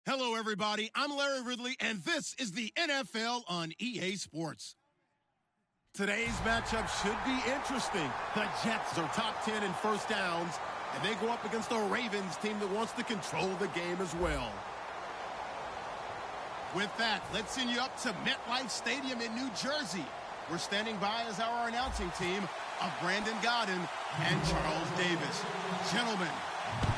Hello, everybody. I'm Larry Ridley, and this is the NFL on EA Sports. Today's matchup should be interesting. The Jets are top 10 in first downs, and they go up against a Ravens team that wants to control the game as well. With that, let's send you up to MetLife Stadium in New Jersey. We're standing by as our announcing team of Brandon Godden and Charles Davis. Gentlemen.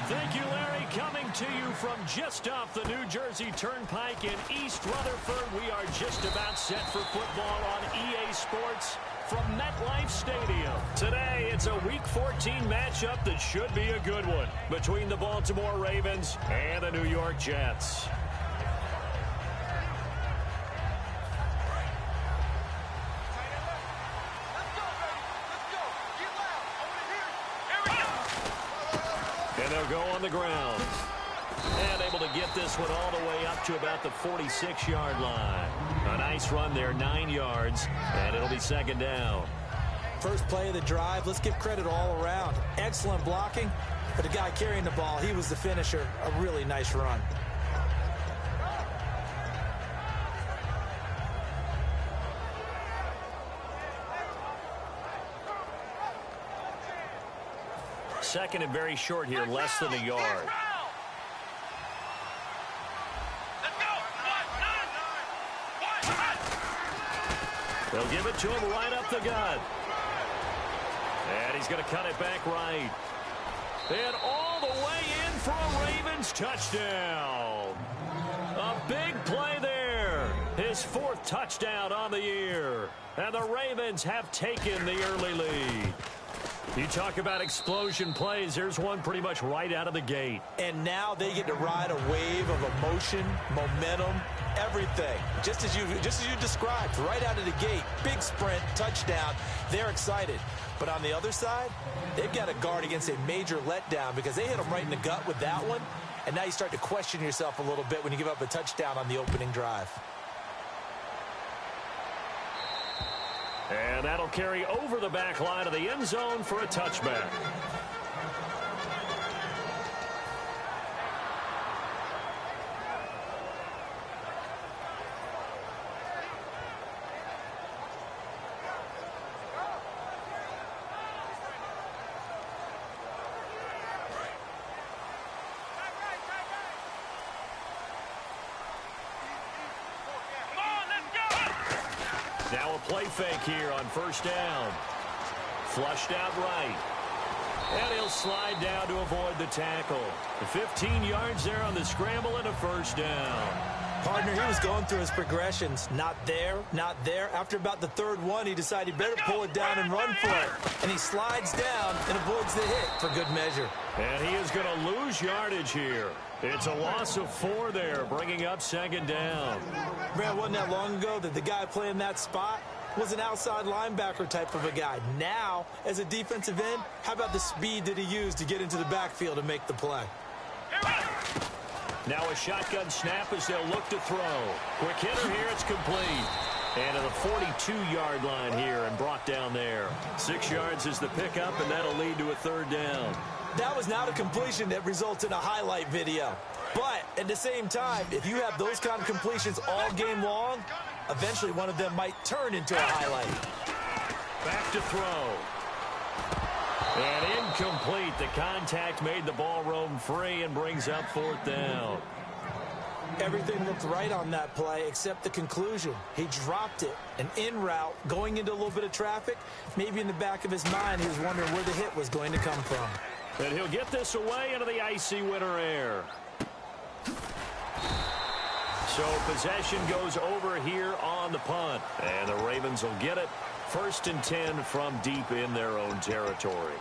Thank you, Larry. Coming to you from just off the New Jersey Turnpike in East Rutherford, we are just about set for football on EA Sports from MetLife Stadium. Today, it's a Week 14 matchup that should be a good one between the Baltimore Ravens and the New York Jets. And they'll go on the ground. And able to get this one all the way up to about the 46-yard line. A nice run there, 9 yards, and it'll be second down. First play of the drive, let's give credit all around. Excellent blocking, but the guy carrying the ball, he was the finisher. A really nice run. Second and very short here, less than a yard. They'll give it to him right up the gut. And he's going to cut it back right. And all the way in for a Ravens touchdown. A big play there. His 4th touchdown on the year. And the Ravens have taken the early lead. You talk about explosion plays. There's one pretty much right out of the gate. And now they get to ride a wave of emotion, momentum, everything. Just as you described, right out of the gate. Big sprint, touchdown. They're excited. But on the other side, they've got to guard against a major letdown because they hit them right in the gut with that one. And now you start to question yourself a little bit when you give up a touchdown on the opening drive. And that'll carry over the back line of the end zone for a touchback. Now a play fake here on first down. Flushed out right. And he'll slide down to avoid the tackle. 15 yards there on the scramble and a first down. Partner, he was going through his progressions. Not there, not there. After about the 3rd one, he decided he better pull it down and run for it. And he slides down and avoids the hit for good measure. And he is going to lose yardage here. It's a loss of 4 there, bringing up second down. Man, wasn't that long ago that the guy playing that spot was an outside linebacker type of a guy. Now, as a defensive end, how about the speed that he used to get into the backfield and make the play? Now a shotgun snap as they'll look to throw. Quick hitter here, it's complete. And to the 42-yard line here and brought down there. 6 yards is the pickup, and that'll lead to a 3rd down. That was not a completion that results in a highlight video. But at the same time, if you have those kind of completions all game long, eventually one of them might turn into a highlight. Back to throw. And incomplete. The contact made the ball roam free and brings up 4th down. Everything looked right on that play except the conclusion. He dropped it, an in route, going into a little bit of traffic. Maybe in the back of his mind, he was wondering where the hit was going to come from. And he'll get this away into the icy winter air. So possession goes over here on the punt. And the Ravens will get it. 1st and 10 from deep in their own territory.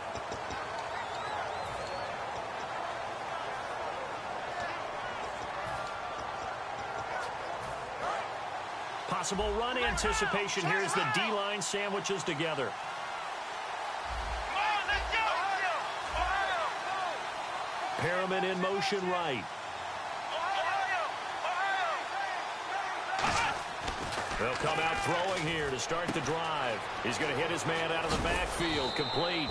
Possible run anticipation here as the D-line sandwiches together. Perriman in motion right. They'll come out throwing here to start the drive. He's going to hit his man out of the backfield, complete.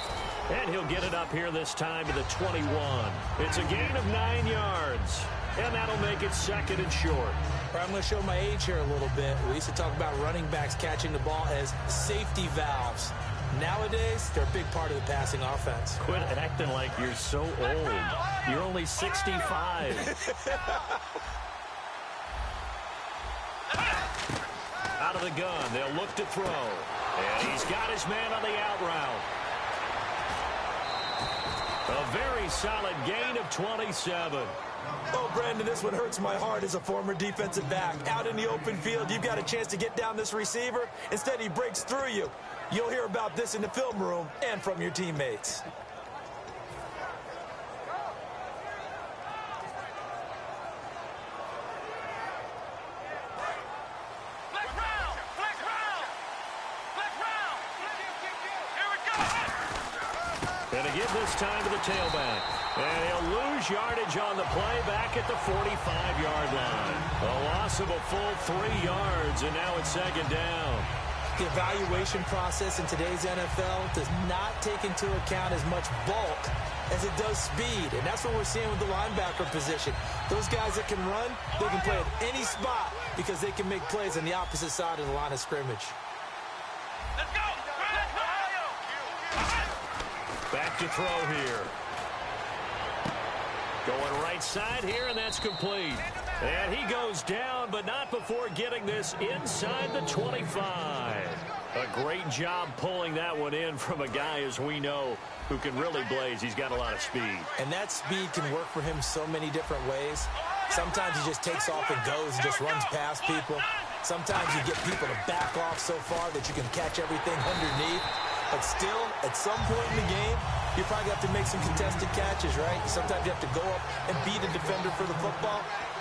And he'll get it up here this time to the 21. It's a gain of 9 yards. And that'll make it 2nd and short. I'm going to show my age here a little bit. We used to talk about running backs catching the ball as safety valves. Nowadays, they're a big part of the passing offense. Quit acting like you're so old. You're only 65. Out of the gun, they'll look to throw. And he's got his man on the out route. A very solid gain of 27. Oh, Brandon, this one hurts my heart as a former defensive back. Out in the open field, you've got a chance to get down this receiver. Instead, he breaks through you. You'll hear about this in the film room and from your teammates. Going to give this time to the tailback. And he'll lose yardage on the play back at the 45-yard line. A loss of a full 3 yards, and now it's 2nd down. The evaluation process in today's NFL does not take into account as much bulk as it does speed, and that's what we're seeing with the linebacker position. Those guys that can run, they can play at any spot because they can make plays on the opposite side of the line of scrimmage. Let's go! Back to throw here. Going right side here, and that's complete. And he goes down, but not before getting this inside the 25. A great job pulling that one in from a guy, as we know, who can really blaze. He's got a lot of speed. And that speed can work for him so many different ways. Sometimes he just takes off and goes and just runs past people. Sometimes you get people to back off so far that you can catch everything underneath. But still, at some point in the game, you probably have to make some contested catches, right? Sometimes you have to go up and beat a defender for the football.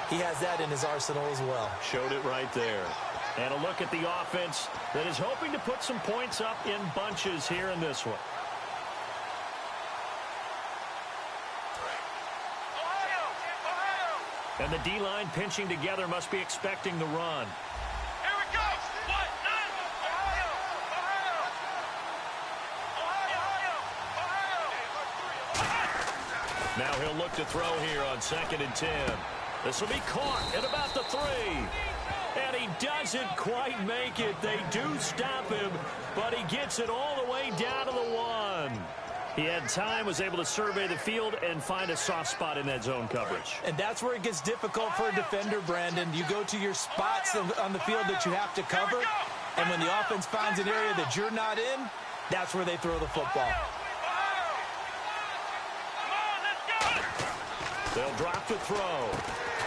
He has that in his arsenal as well. Showed it right there. And a look at the offense that is hoping to put some points up in bunches here in this one. And the D-line pinching together must be expecting the run. Here we go! Now he'll look to throw here on 2nd and 10. This will be caught at about the 3. And he doesn't quite make it. They do stop him, but he gets it all the way down to the 1. He had time, was able to survey the field and find a soft spot in that zone coverage. And that's where it gets difficult for a defender, Brandon. You go to your spots on the field that you have to cover, and when the offense finds an area that you're not in, that's where they throw the football. They'll drop the throw.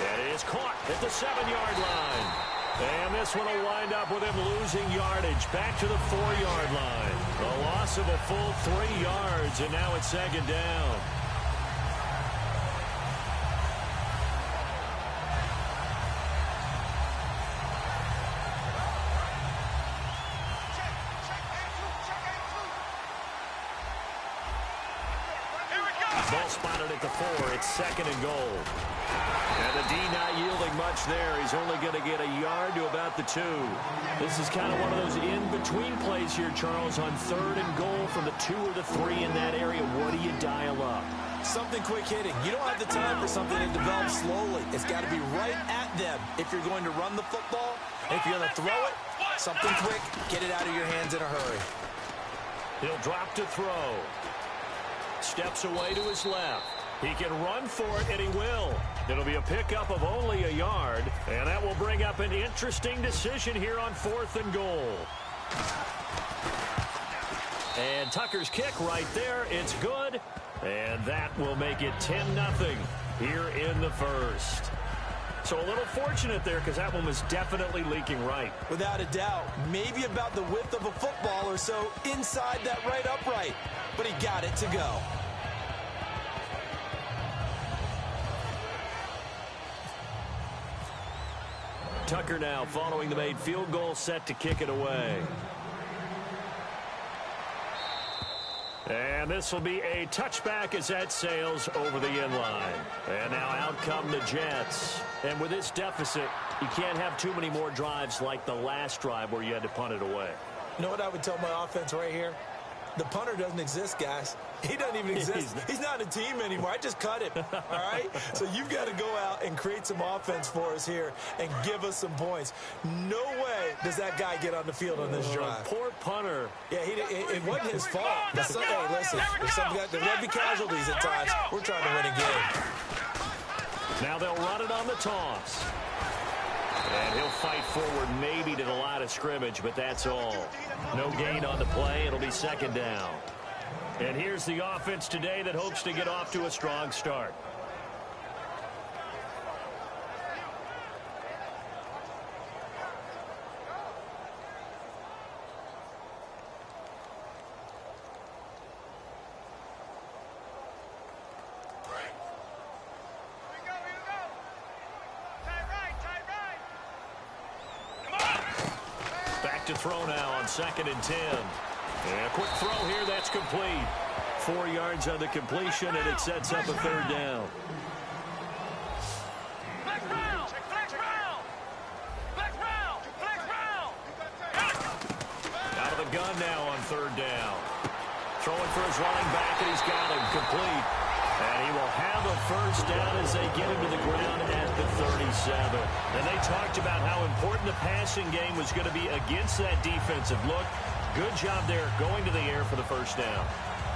And it is caught at the 7-yard line. And this one will wind up with him losing yardage back to the 4-yard line. A loss of a full 3 yards, and now it's 2nd down. Ball spotted at the 4. It's 2nd and goal. And the D not yielding much there. He's only going to get a yard to about the 2. This is kind of one of those in-between plays here, Charles, on 3rd and goal from the 2 or the 3 in that area. What do you dial up? Something quick hitting. You don't have the time for something to develop slowly. It's got to be right at them if you're going to run the football. If you're going to throw it, something quick, get it out of your hands in a hurry. He'll drop to throw. Steps away to his left. He can run for it, and he will. It'll be a pickup of only a yard, and that will bring up an interesting decision here on 4th and goal. And Tucker's kick right there. It's good, and that will make it 10-0 here in the first. So a little fortunate there because that one was definitely leaking right. Without a doubt. Maybe about the width of a football or so inside that right upright. But he got it to go. Tucker now following the made field goal, set to kick it away. And this will be a touchback as that sails over the inline. And now out come the Jets. And with this deficit, you can't have too many more drives like the last drive where you had to punt it away. You know what I would tell my offense right here? The punter doesn't exist, guys. He doesn't even exist. He's not a team anymore. I just cut him, all right? So you've got to go out and create some offense for us here and give us some points. No way does that guy get on the field on this drive. Poor punter. Yeah, it wasn't his fault. But hey, listen, there will be casualties at times. We're trying to win a game. Now they'll run it on the toss. And he'll fight forward maybe to the line of scrimmage, but that's all. No gain on the play. It'll be second down. And here's the offense today that hopes to get off to a strong start. To throw now on 2nd and 10. And a quick throw here, that's complete. 4 yards on the completion, and it sets up a third down. Out of the gun now on 3rd down. Throwing for his running back, and he's got him complete. And he will have a first down as they get him to the ground at the 37. And they talked about how important the passing game was going to be against that defensive look. Good job there going to the air for the first down.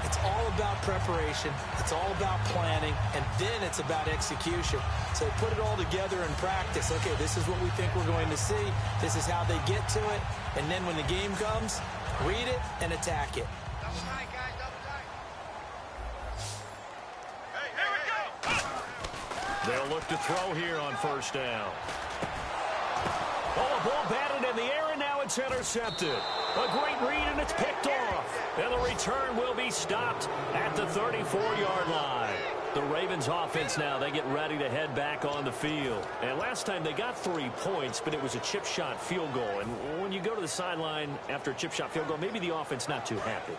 It's all about preparation. It's all about planning. And then it's about execution. So put it all together in practice. Okay, this is what we think we're going to see. This is how they get to it. And then when the game comes, read it and attack it. They'll look to throw here on first down. Oh, a ball batted in the air, and now it's intercepted. A great read, and it's picked off. And the return will be stopped at the 34-yard line. The Ravens offense now, they get ready to head back on the field. And last time they got 3 points, but it was a chip shot field goal. And when you go to the sideline after a chip shot field goal, maybe the offense not too happy.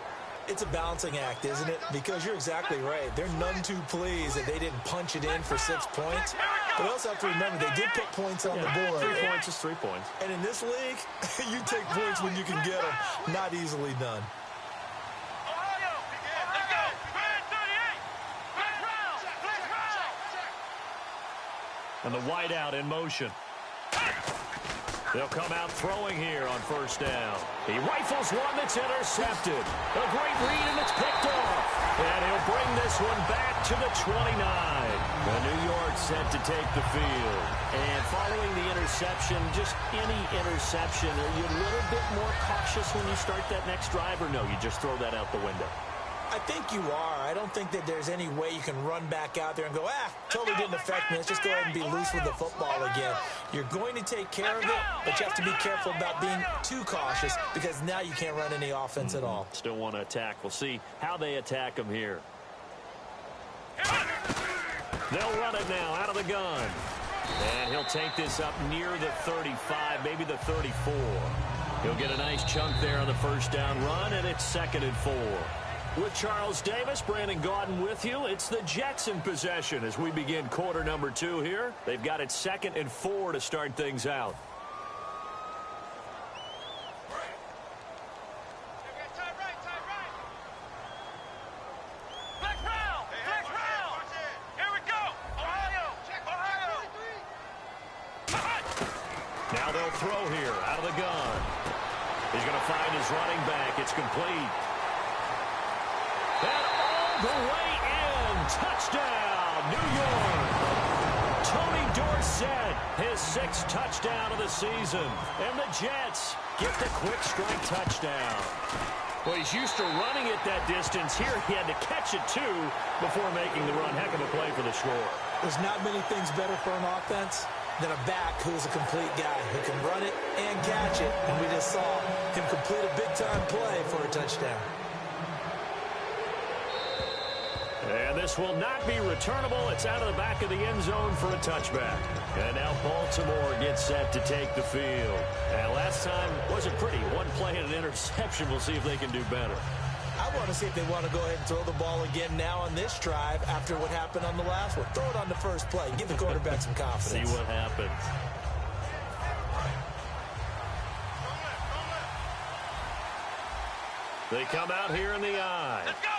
It's a balancing act, isn't it? Because you're exactly right. They're none too pleased that they didn't punch it in for 6 points. But also have to remember, they did put points on the board. 3 points is 3 points. And in this league, you take points when you can get them. Not easily done. And the wideout in motion. They'll come out throwing here on first down. He rifles one that's intercepted. A great read, and it's picked off. And he'll bring this one back to the 29. The New York set to take the field. And following the interception, just any interception, are you a little bit more cautious when you start that next drive, or no, you just throw that out the window? I think you are. I don't think that there's any way you can run back out there and go, totally didn't affect me. Let's just go ahead and be loose with the football again. You're going to take care of it, but you have to be careful about being too cautious because now you can't run any offense at all. Still want to attack. We'll see how they attack them here. They'll run it now out of the gun. And he'll take this up near the 35, maybe the 34. He'll get a nice chunk there on the first down run, and it's 2nd and 4. With Charles Davis, Brandon Gaudin with you. It's the Jets in possession as we begin quarter number 2 here. They've got it 2nd and 4 to start things out. Now they'll throw here out of the gun. He's going to find his running back. It's complete. And all the way in. Touchdown, New York. Tony Dorsett, his 6th touchdown of the season. And the Jets get the quick strike touchdown. Well, he's used to running it that distance. Here he had to catch it, too, before making the run. Heck of a play for the score. There's not many things better for an offense than a back who's a complete guy who can run it and catch it. And we just saw him complete a big-time play for a touchdown. And this will not be returnable. It's out of the back of the end zone for a touchback. And now Baltimore gets set to take the field. And last time wasn't pretty. One play and an interception. We'll see if they can do better. I want to see if they want to go ahead and throw the ball again now on this drive after what happened on the last one. Throw it on the first play. Give the quarterback some confidence. See what happens. They come out here in the eye. Let's go.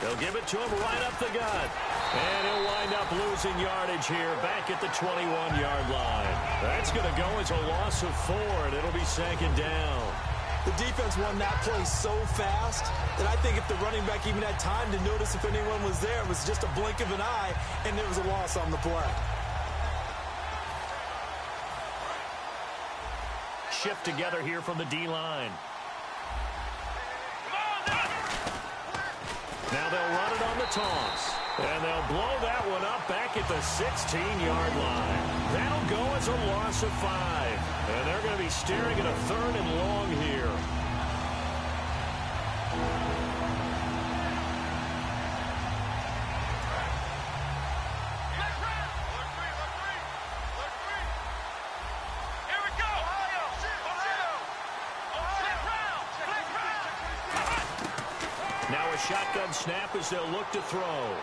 They'll give it to him right up the gut. And he'll wind up losing yardage here back at the 21-yard line. That's going to go as a loss of 4, and it'll be second down. The defense won that play so fast that I think if the running back even had time to notice if anyone was there, it was just a blink of an eye, and there was a loss on the play. Shift together here from the D-line. Now they'll run it on the toss. And they'll blow that one up back at the 16-yard line. That'll go as a loss of 5. And they're going to be staring at a 3rd and long here. Here we go. Now a shotgun snap as they'll look to throw.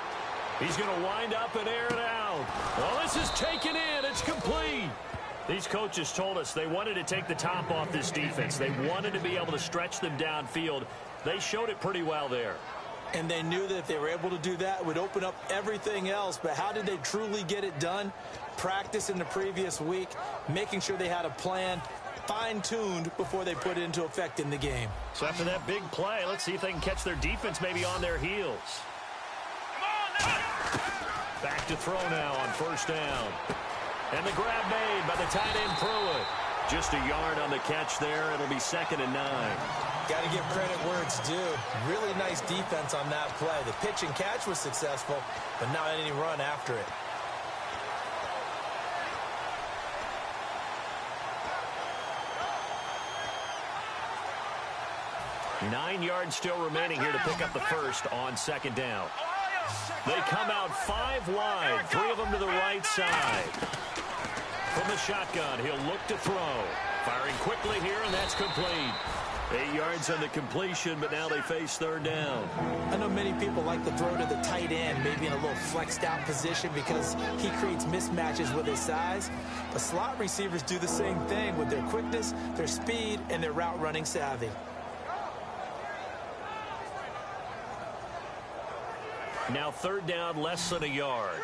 He's going to wind up and air it out. Well, this is taken in. It's complete. These coaches told us they wanted to take the top off this defense. They wanted to be able to stretch them downfield. They showed it pretty well there. And they knew that if they were able to do that, it would open up everything else. But how did they truly get it done? Practice in the previous week, making sure they had a plan, fine-tuned before they put it into effect in the game. So after that big play, let's see if they can catch their defense maybe on their heels. Back to throw now on first down. And the grab made by the tight end Pruitt. Just a yard on the catch there. It'll be 2nd and 9. Got to give credit where it's due. Really nice defense on that play. The pitch and catch was successful, but not any run after it. Nine yards still remaining here to pick up the first on 2nd down. They come out 5 wide, 3 of them to the right side. From the shotgun, he'll look to throw. Firing quickly here, and that's complete. 8 yards on the completion, but now they face 3rd down. I know many people like to throw to the tight end, maybe in a little flexed out position because he creates mismatches with his size. But slot receivers do the same thing with their quickness, their speed, and their route running savvy. Now 3rd down, less than a yard.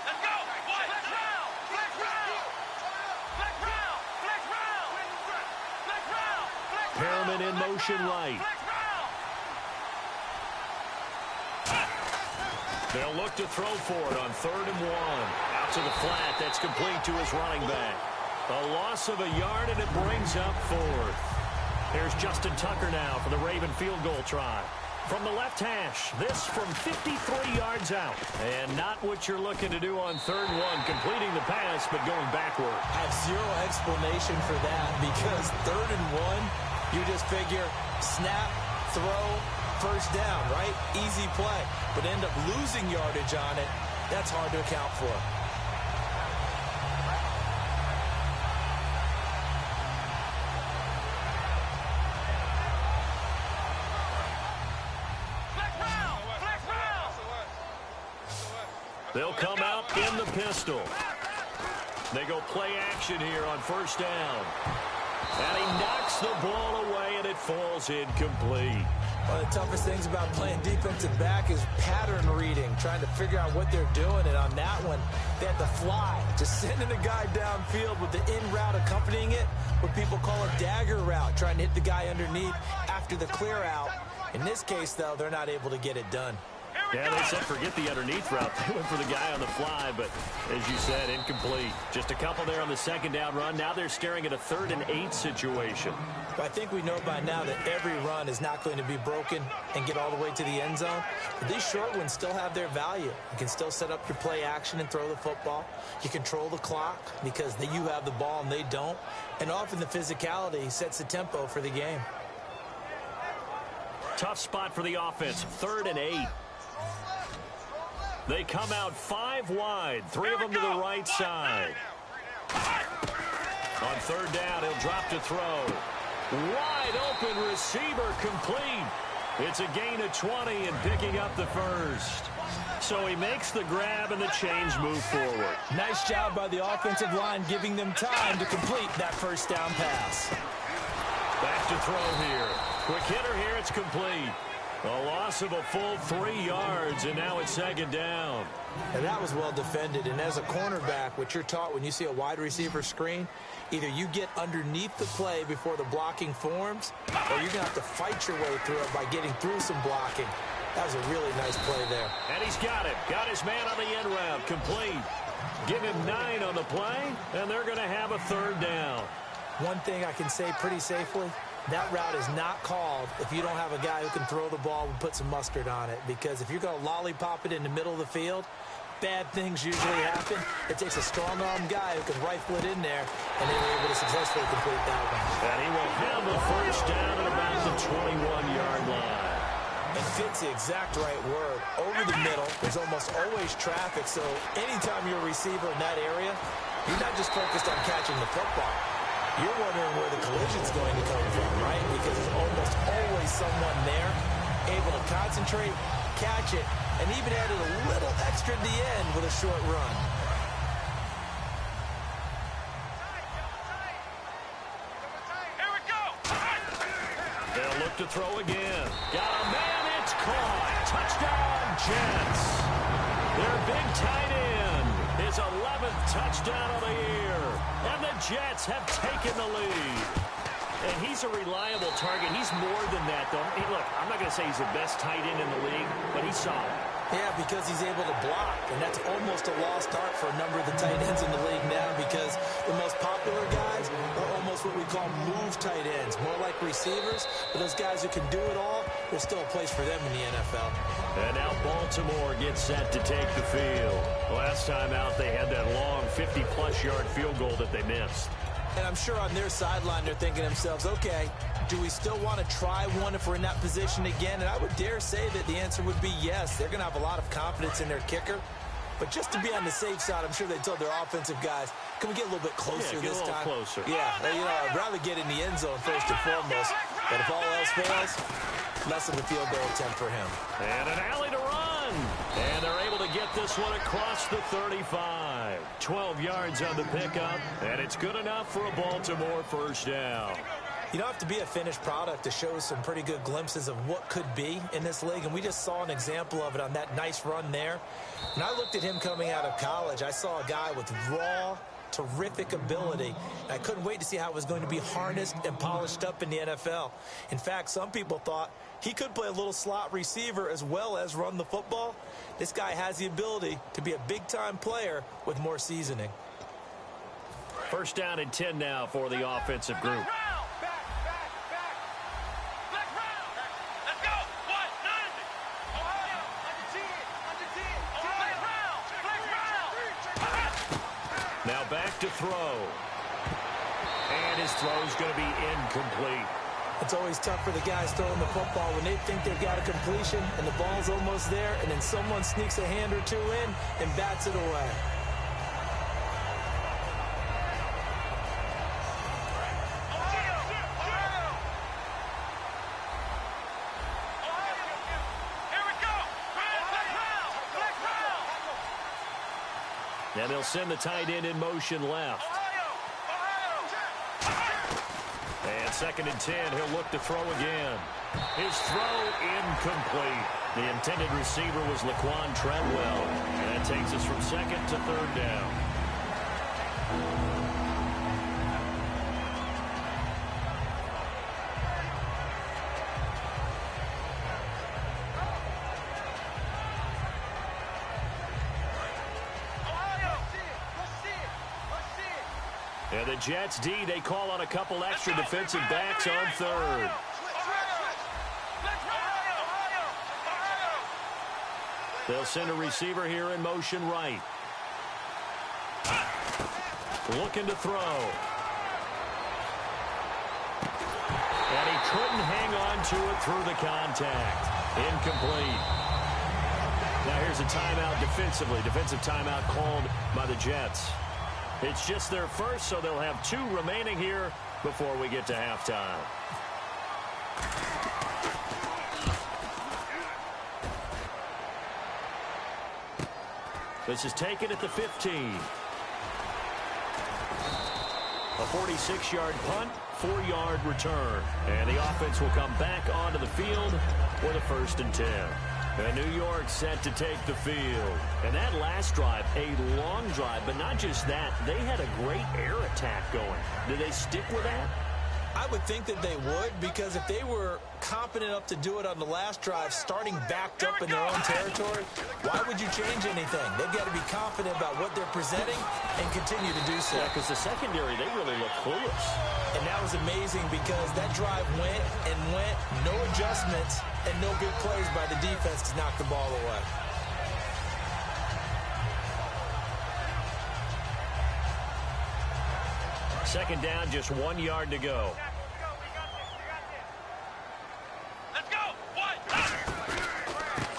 Let's go. Flex round. Flex round. Flex round. Flex round. Flex round. Flex round. Perriman in motion right. Flex round. They'll look to throw for it on 3rd and 1. Out to the flat. That's complete to his running back. A loss of a yard, and it brings up 4th. Here's Justin Tucker now for the Raven field goal try. From the left hash, this from 53 yards out. And not what you're looking to do on 3rd and 1, completing the pass, but going backward. I have zero explanation for that because 3rd and 1, you just figure snap, throw, first down, right? Easy play. But end up losing yardage on it. That's hard to account for. They'll come out in the pistol. They go play action here on 1st down. And he knocks the ball away, and it falls incomplete. One of the toughest things about playing defensive back is pattern reading, trying to figure out what they're doing. And on that one, they had to fly, just sending a guy downfield with the in route accompanying it, what people call a dagger route, trying to hit the guy underneath after the clear out. In this case, though, they're not able to get it done. Yeah, they said forget the underneath route. They went for the guy on the fly, but as you said, incomplete. Just a couple there on the 2nd down run. Now they're staring at a 3rd and 8 situation. Well, I think we know by now that every run is not going to be broken and get all the way to the end zone. But these short ones still have their value. You can still set up your play action and throw the football. You control the clock because you have the ball and they don't. And often the physicality sets the tempo for the game. Tough spot for the offense. 3rd and 8. They come out 5 wide, 3 of them to the right side. On third down, he'll drop to throw. Wide open receiver complete. It's a gain of 20 and picking up the first. So he makes the grab and the change move forward. Nice job by the offensive line giving them time to complete that first down pass. Back to throw here. Quick hitter here, it's complete. A loss of a full 3 yards, and now it's second down. And that was well defended. And as a cornerback, what you're taught when you see a wide receiver screen, either you get underneath the play before the blocking forms, or you're going to have to fight your way through it by getting through some blocking. That was a really nice play there. And he's got it. Got his man on the end route. Complete. Give him 9 on the play, and they're going to have a third down. One thing I can say pretty safely, that route is not called if you don't have a guy who can throw the ball and put some mustard on it. Because if you're going to lollipop it in the middle of the field, bad things usually happen. It takes a strong-armed guy who can rifle it in there, and they were able to successfully complete that one. And he will have the first down at about the 21-yard line. And fits the exact right word. Over the middle, there's almost always traffic, so anytime you're a receiver in that area, you're not just focused on catching the football. You're wondering where the collision's going to come from, right? Because there's almost always someone there able to concentrate, catch it, and even added a little extra at the end with a short run. Here we go. They'll look to throw again. Got a man, it's caught. Touchdown, Jets. Their big tight end. His 11th touchdown of the year. And the Jets have taken the lead. And he's a reliable target. He's more than that, though. Hey, look, I'm not going to say he's the best tight end in the league, but he's solid. Yeah, because he's able to block, and that's almost a lost art for a number of the tight ends in the league now because the most popular guys are almost what we call move tight ends, more like receivers. But those guys who can do it all, there's still a place for them in the NFL. And now Baltimore gets set to take the field. Last time out, they had that long 50-plus yard field goal that they missed. And I'm sure on their sideline they're thinking to themselves, okay, do we still want to try one if we're in that position again? And I would dare say that the answer would be yes. They're going to have a lot of confidence in their kicker. But just to be on the safe side, I'm sure they told their offensive guys, can we get a little bit closer this time? Closer. Yeah, you know, I'd rather get in the end zone first and foremost. But if all else fails, less of a field goal attempt for him. And an alley to run. And they're able to get this one across the 35. 12 yards on the pickup, and it's good enough for a Baltimore first down. You don't have to be a finished product to show some pretty good glimpses of what could be in this league, and we just saw an example of it on that nice run there. When I looked at him coming out of college, I saw a guy with raw, terrific ability. And I couldn't wait to see how it was going to be harnessed and polished up in the NFL. In fact, some people thought he could play a little slot receiver as well as run the football. This guy has the ability to be a big-time player with more seasoning. First down and 10 now for the offensive group. Now back to throw. And his throw is going to be incomplete. It's always tough for the guys throwing the football when they think they've got a completion and the ball's almost there, and then someone sneaks a hand or two in and bats it away. And they'll send the tight end in motion left. And second and 10, he'll look to throw again. His throw incomplete. The intended receiver was Laquan Treadwell. And that takes us from second to third down. And the Jets D, they call on a couple extra defensive backs on third. They'll send a receiver here in motion right. Looking to throw. And he couldn't hang on to it through the contact. Incomplete. Now here's a timeout defensively. Defensive timeout called by the Jets. It's just their first, so they'll have 2 remaining here before we get to halftime. This is taken at the 15. A 46-yard punt, 4-yard return. And the offense will come back onto the field with a 1st and 10. And New York set to take the field. And that last drive, a long drive, but not just that. They had a great air attack going. Did they stick with that? I would think that they would, because if they were confident enough to do it on the last drive, starting backed up in their own territory, why would you change anything? They've got to be confident about what they're presenting and continue to do so. Yeah, because the secondary, they really look clueless. And that was amazing because that drive went and went, no adjustments, and no big plays by the defense to knock the ball away. Second down, just 1 yard to go. Let's go.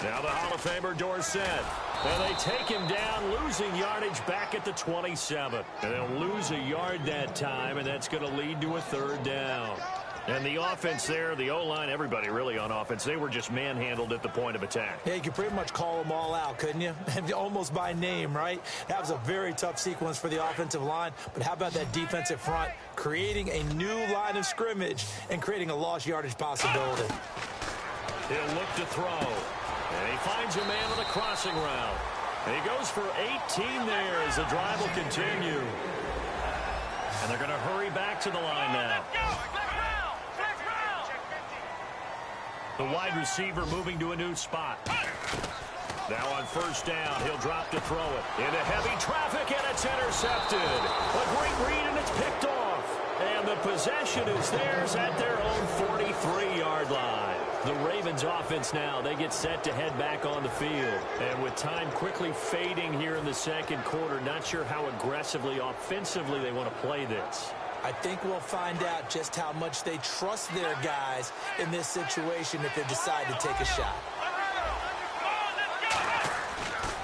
Now the Hall of Famer Dorsett. And they take him down, losing yardage back at the 27. And they'll lose a yard that time, and that's going to lead to a 3rd down. And the offense there, the O-line, everybody really on offense, they were just manhandled at the point of attack. Yeah, you could pretty much call them all out, couldn't you? Almost by name, right? That was a very tough sequence for the offensive line. But how about that defensive front, creating a new line of scrimmage and creating a lost yardage possibility? He'll look to throw. And he finds a man on the crossing route. And he goes for 18 there as the drive will continue. And they're going to hurry back to the line now. The wide receiver moving to a new spot. Now on 1st down, he'll drop to throw it. Into heavy traffic, and it's intercepted. A great read, and it's picked off. And the possession is theirs at their own 43-yard line. The Ravens offense now, they get set to head back on the field. And with time quickly fading here in the 2nd quarter, not sure how aggressively, offensively they want to play this. I think we'll find out just how much they trust their guys in this situation if they decide to take a shot.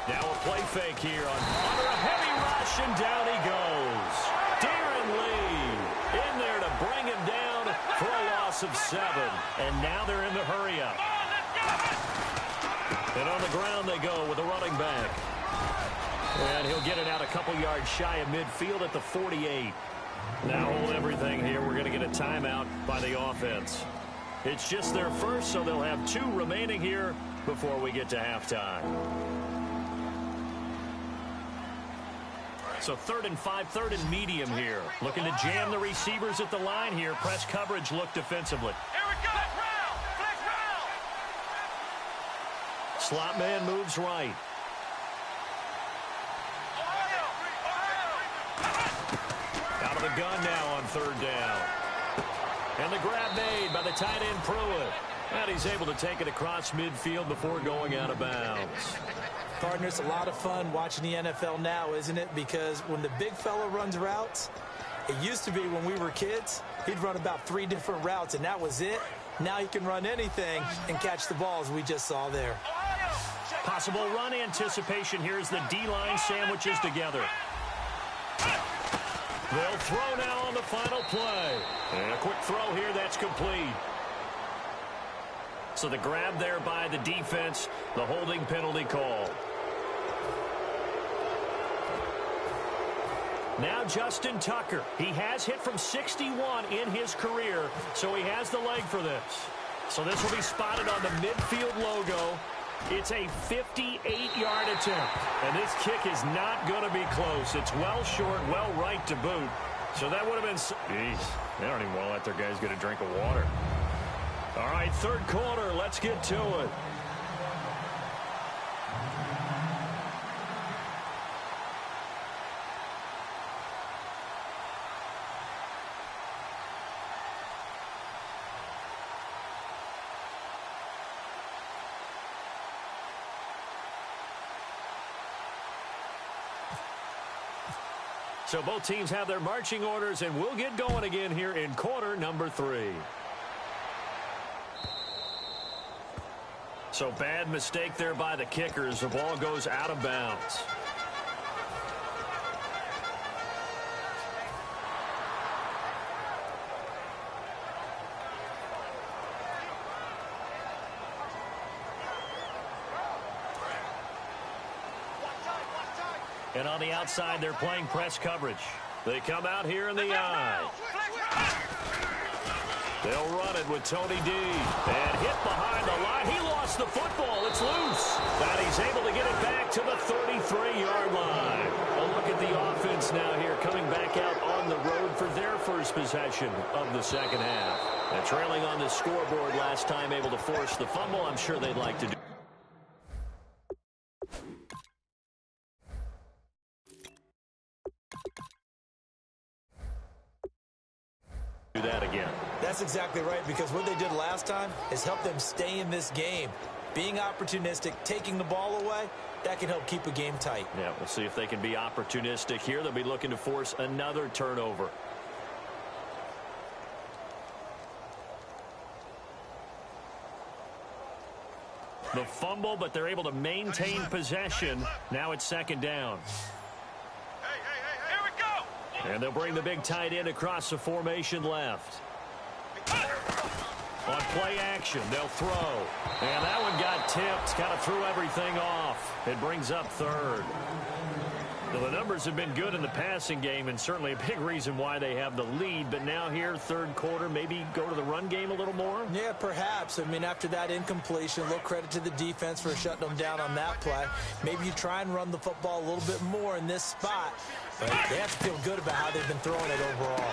Now a play fake here under a heavy rush, and down he goes. Darren Lee in there to bring him down for a loss of 7. And now they're in the hurry-up. And on the ground they go with a running back. And he'll get it out a couple yards shy of midfield at the 48. Now hold everything here. We're going to get a timeout by the offense. It's just their first, so they'll have 2 remaining here before we get to halftime. So 3rd and 5, 3rd and medium here. Looking to jam the receivers at the line here. Press coverage look defensively. Here we go. Flex round. Slot man moves right. Out of the gun now on 3rd down. And the grab made by the tight end Pruitt. And he's able to take it across midfield before going out of bounds. Partners, a lot of fun watching the NFL now, isn't it? Because when the big fella runs routes, it used to be when we were kids, he'd run about 3 different routes, and that was it. Now he can run anything and catch the ball, as we just saw there. Possible run anticipation here as the D-line sandwiches together. They'll throw now on the final play. And a quick throw here, that's complete. So the grab there by the defense, the holding penalty call. Now Justin Tucker. He has hit from 61 in his career, so he has the leg for this. So this will be spotted on the midfield logo. It's a 58-yard attempt, and this kick is not going to be close. It's well short, well right to boot. So that would have been... Jeez, they don't even want to let their guys get a drink of water. All right, 3rd quarter, let's get to it. So both teams have their marching orders, and we'll get going again here in quarter number 3. So bad mistake there by the kickers. The ball goes out of bounds. And on the outside, they're playing press coverage. They come out here in the eye. They'll run it with Tony D. And hit behind the line. He lost the football. It's loose. And he's able to get it back to the 33-yard line. A look at the offense now here, coming back out on the road for their first possession of the second half. And trailing on the scoreboard last time, able to force the fumble. I'm sure they'd like to do that again. That's exactly right, because what they did last time is help them stay in this game. Being opportunistic, taking the ball away, that can help keep a game tight. Yeah, we'll see if they can be opportunistic here. They'll be looking to force another turnover. The fumble, but they're able to maintain possession. Now it's second down. Here we go. And they'll bring the big tight end across the formation left. On play action, they'll throw. And that one got tipped. Kind of threw everything off. It brings up third. Now, the numbers have been good in the passing game, and certainly a big reason why they have the lead. But now here, third quarter, maybe go to the run game a little more? Yeah, perhaps. I mean, after that incompletion, a little credit to the defense for shutting them down on that play. Maybe you try and run the football a little bit more in this spot. But they have to feel good about how they've been throwing it overall.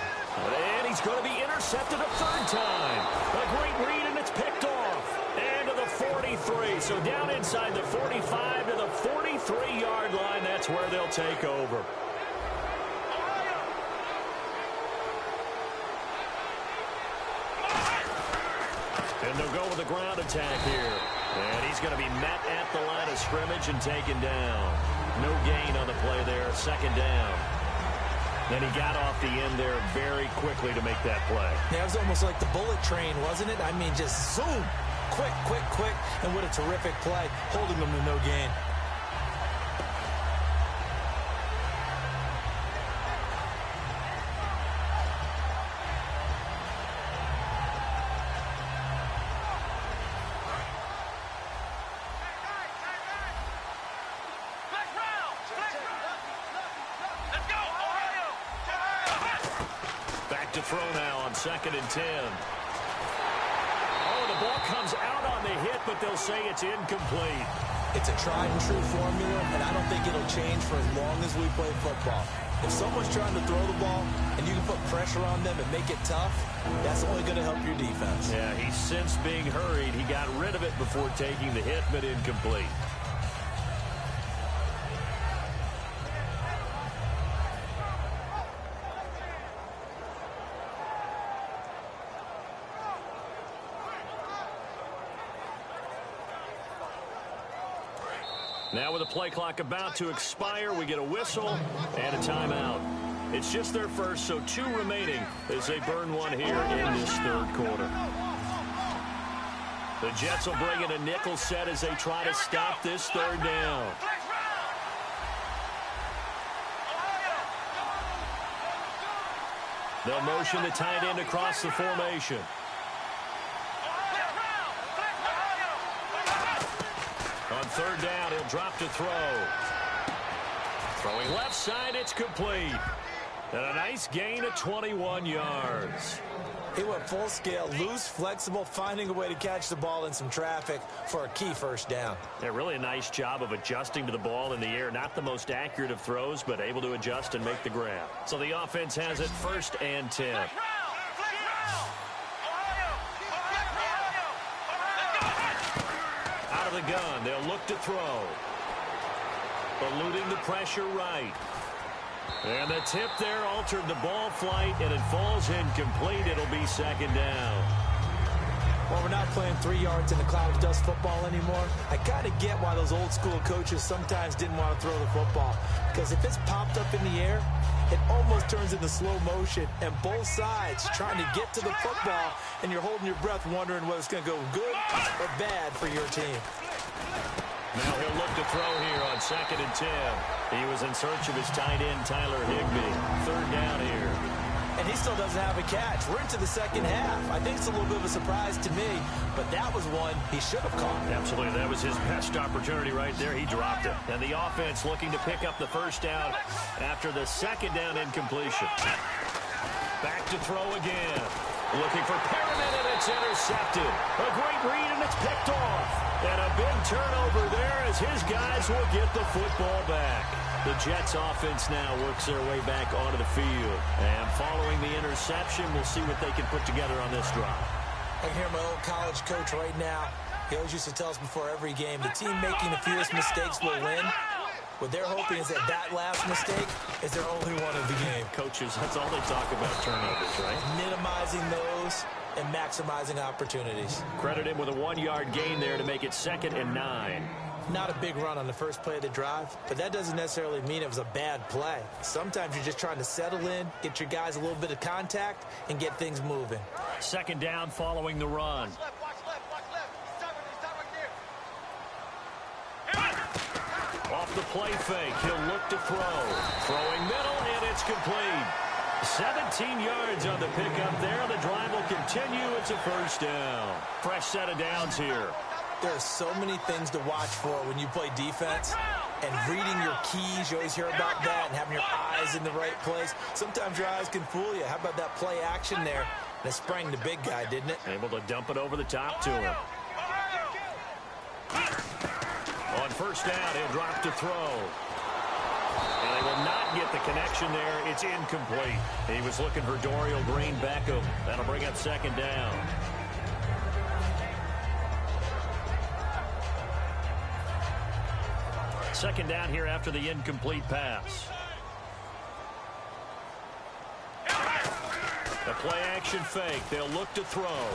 And he's going to be intercepted a third time. A great read, and it's picked off. And to the 43. So down inside the 45 to the 43-yard line. That's where they'll take over. And they'll go with a ground attack here. And he's going to be met at the line of scrimmage and taken down. No gain on the play there. Second down. Then he got off the end there very quickly to make that play. Yeah, it was almost like the bullet train, wasn't it? I mean, just zoom. Quick, quick, quick. And what a terrific play, holding them to no gain. To throw now on 2nd and 10. Oh, the ball comes out on the hit, but they'll say it's incomplete. It's a tried and true formula, and I don't think it'll change for as long as we play football. If someone's trying to throw the ball and you can put pressure on them and make it tough, that's only going to help your defense. Yeah, he's since being hurried. He got rid of it before taking the hit, but incomplete. Now with the play clock about to expire, we get a whistle and a timeout. It's just their first, so 2 remaining as they burn one here in this third quarter. The Jets will bring in a nickel set as they try to stop this third down. They'll motion the tight end across the formation. On third down, he'll drop to throw. Throwing left side, it's complete. And a nice gain of 21 yards. He went full scale, loose, flexible, finding a way to catch the ball in some traffic for a key first down. Yeah, really a nice job of adjusting to the ball in the air. Not the most accurate of throws, but able to adjust and make the grab. So the offense has it 1st and 10. Out of the gun, they'll look to throw. Eluding the pressure right. And the tip there altered the ball flight, and it falls incomplete. It'll be 2nd down. Well, we're not playing 3 yards in a cloud of dust football anymore. I kind of get why those old school coaches sometimes didn't want to throw the football. Because if it's popped up in the air, it almost turns into slow motion, and both sides trying to get to the football, and you're holding your breath wondering whether it's going to go good or bad for your team. Now he'll look to throw here on 2nd and 10. He was in search of his tight end, Tyler Higbee. 3rd down here. and he still doesn't have a catch. We're into the second half. I think it's a little bit of a surprise to me, but that was one he should have caught. Absolutely. That was his best opportunity right there. He dropped it. And the offense looking to pick up the first down after the second down incompletion. Back to throw again. Looking for Perriman, and it's intercepted. A great read, and it's picked off. And a big turnover there as his guys will get the football back. The Jets offense now works their way back onto the field. And following the interception, we'll see what they can put together on this drive. I can hear my old college coach right now. He always used to tell us before every game, the team making the fewest mistakes will win. What they're hoping is that last mistake is their only one of the game. Coaches, that's all they talk about, turnovers, right? Minimizing those and maximizing opportunities. Credit him with a 1-yard gain there to make it 2nd and 9. Not a big run on the first play of the drive, but that doesn't necessarily mean it was a bad play. Sometimes you're just trying to settle in, get your guys a little bit of contact, and get things moving. 2nd down following the run. Off the play fake, he'll look to throw. Throwing middle, and it's complete. 17 yards on the pickup there. The drive will continue. It's a first down. Fresh set of downs here. There are so many things to watch for when you play defense. And reading your keys, you always hear about that, and having your eyes in the right place. Sometimes your eyes can fool you. How about that play action there? And it sprang the big guy, didn't it? Able to dump it over the top to him. On first down, he'll drop to throw. And they will not get the connection there. It's incomplete. He was looking for Dorial Green-Beckham. That'll bring up 2nd down. Second down here after the incomplete pass. The play-action fake. They'll look to throw.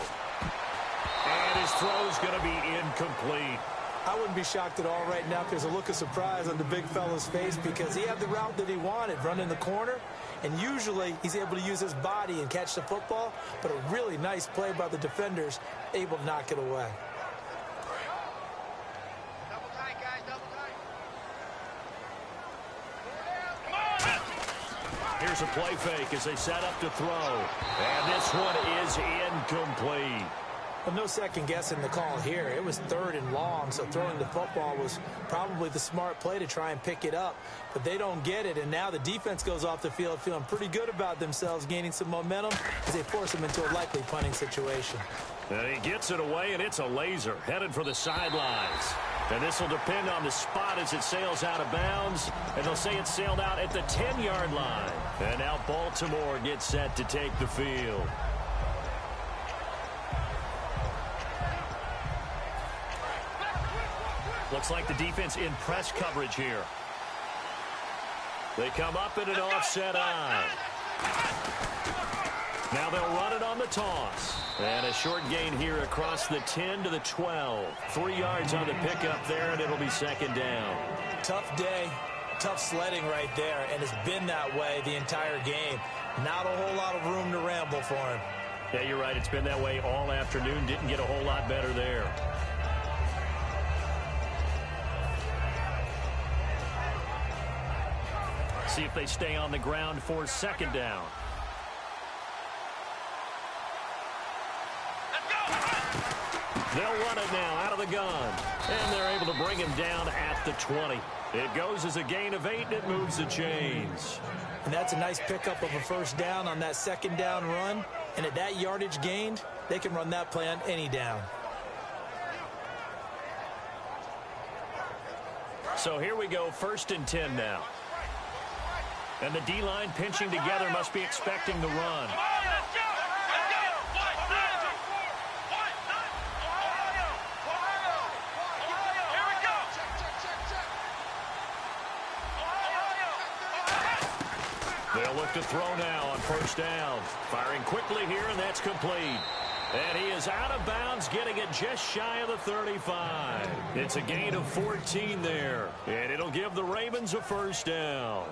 And his throw is going to be incomplete. I wouldn't be shocked at all right now if there's a look of surprise on the big fella's face because he had the route that he wanted, running the corner, and usually he's able to use his body and catch the football, but a really nice play by the defenders, able to knock it away. Double tight, guys, double tight. Here's a play fake as they set up to throw. And this one is incomplete. Well, no second guessing the call here. It was 3rd and long, so throwing the football was probably the smart play to try and pick it up. But they don't get it, and now the defense goes off the field feeling pretty good about themselves, gaining some momentum as they force them into a likely punting situation. And he gets it away, and it's a laser headed for the sidelines. And this will depend on the spot as it sails out of bounds. And they'll say it sailed out at the 10-yard line. And now Baltimore gets set to take the field. Looks like the defense in press coverage here. They come up in an offset eye. Now they'll run it on the toss. And a short gain here across the 10 to the 12. 3 yards on the pickup there, and it'll be 2nd down. Tough day, tough sledding right there, and it's been that way the entire game. Not a whole lot of room to ramble for him. Yeah, you're right. It's been that way all afternoon. Didn't get a whole lot better there. See if they stay on the ground for 2nd down. They'll run it now out of the gun. And they're able to bring him down at the 20. It goes as a gain of 8, and it moves the chains. And that's a nice pickup of a first down on that 2nd down run. And at that yardage gained, they can run that play on any down. So here we go, 1st and 10 now. And the D-line pinching together must be expecting the run. They'll look to throw now on first down. Firing quickly here, and that's complete. And he is out of bounds, getting it just shy of the 35. It's a gain of 14 there. And it'll give the Ravens a first down.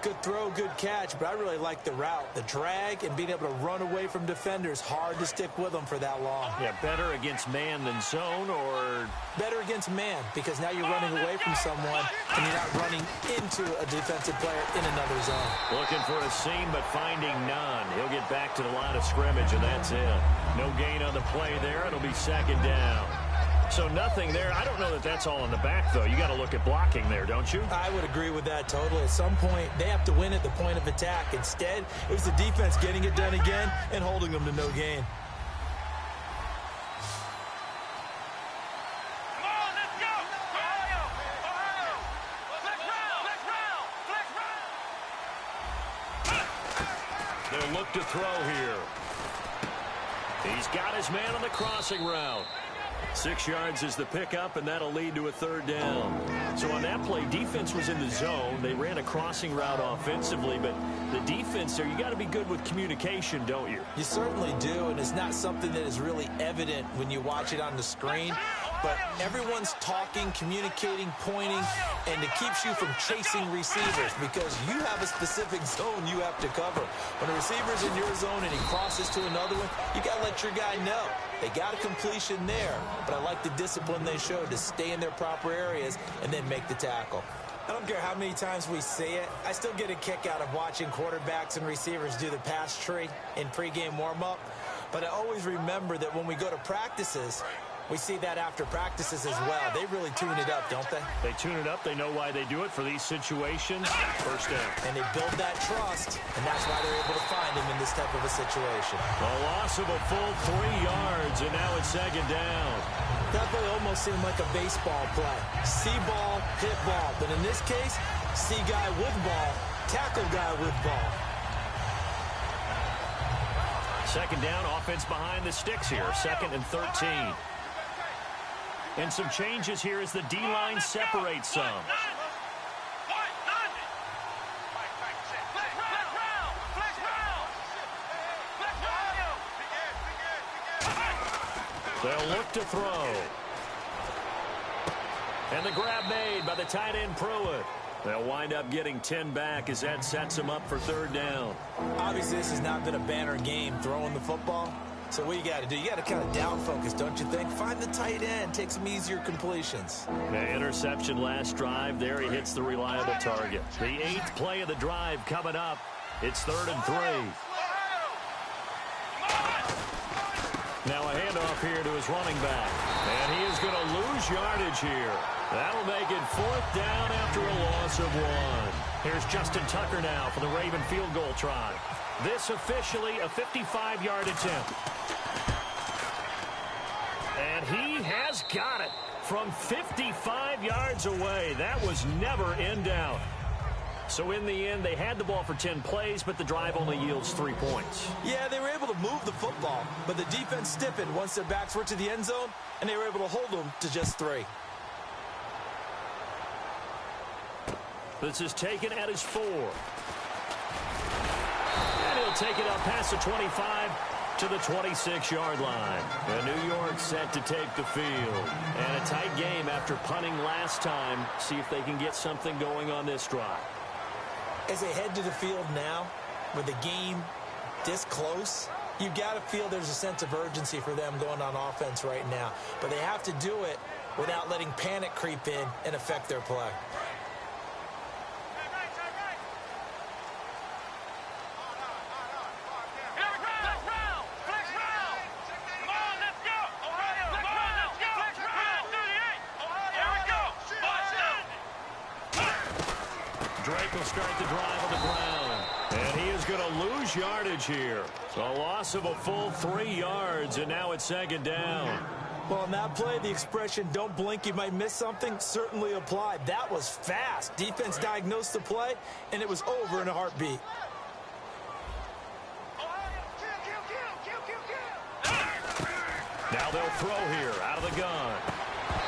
Good throw, good catch, but I really like the route. The drag and being able to run away from defenders, hard to stick with them for that long. Yeah, better against man than zone, or? Better against man, because now you're running away from someone and you're not running into a defensive player in another zone. Looking for a seam, but finding none. He'll get back to the line of scrimmage, and that's it. No gain on the play there. It'll be second down. So nothing there. I don't know that that's all in the back, though. You got to look at blocking there, don't you? I would agree with that totally. At some point, they have to win at the point of attack. Instead, it was the defense getting it done again and holding them to no gain. Come on, let's go! Ohio! Ohio! Flex round! Flex round! They'll look to throw here. He's got his man on the crossing route. 6 yards is the pickup, and that'll lead to a third down. So on that play, defense was in the zone. They ran a crossing route offensively, but the defense there, you got to be good with communication, don't you? You certainly do, and it's not something that is really evident when you watch it on the screen. But everyone's talking, communicating, pointing, and it keeps you from chasing receivers because you have a specific zone you have to cover. When a receiver's in your zone and he crosses to another one, you got to let your guy know. They got a completion there, but I like the discipline they showed to stay in their proper areas and then make the tackle. I don't care how many times we say it, I still get a kick out of watching quarterbacks and receivers do the pass tree in pregame warm-up. But I always remember that when we go to practices, we see that after practices as well. They really tune it up, don't they? They tune it up. They know why they do it for these situations. First down. And they build that trust, and that's why they're able to find him in this type of a situation. A loss of a full 3 yards, and now it's second down. That play almost seemed like a baseball play. See ball, hit ball. But in this case, see guy with ball, tackle guy with ball. Second down, offense behind the sticks here. 2nd and 13. And some changes here as the D-line separates some. They'll look to throw. And the grab made by the tight end Pruitt. They'll wind up getting 10 back as that sets them up for third down. Obviously, this has not been a banner game throwing the football. So what you got to do, you got to kind of down focus, don't you think? Find the tight end, take some easier completions. The interception last drive. There he hits the reliable target. The 8th play of the drive coming up. It's 3rd and 3. Now a handoff here to his running back. And he is going to lose yardage here. That'll make it 4th down after a loss of 1. Here's Justin Tucker now for the Raven field goal try. This officially a 55-yard attempt. And he has got it from 55 yards away. That was never in doubt. So in the end, they had the ball for 10 plays, but the drive only yields 3 points. Yeah, they were able to move the football, but the defense stiffened once their backs were to the end zone, and they were able to hold them to just 3. This is taken at his 4. And he'll take it up past the 25 to the 26-yard line. And New York set to take the field. And a tight game after punting last time. See if they can get something going on this drive. As they head to the field now, with the game this close, you've got to feel there's a sense of urgency for them going on offense right now. But they have to do it without letting panic creep in and affect their play. Drake will start the drive on the ground. And he is going to lose yardage here. So a loss of a full 3 yards, and now it's second down. Well, on that play, the expression, don't blink, you might miss something, certainly applied. That was fast. Defense diagnosed the play, and it was over in a heartbeat. Now they'll throw here out of the gun.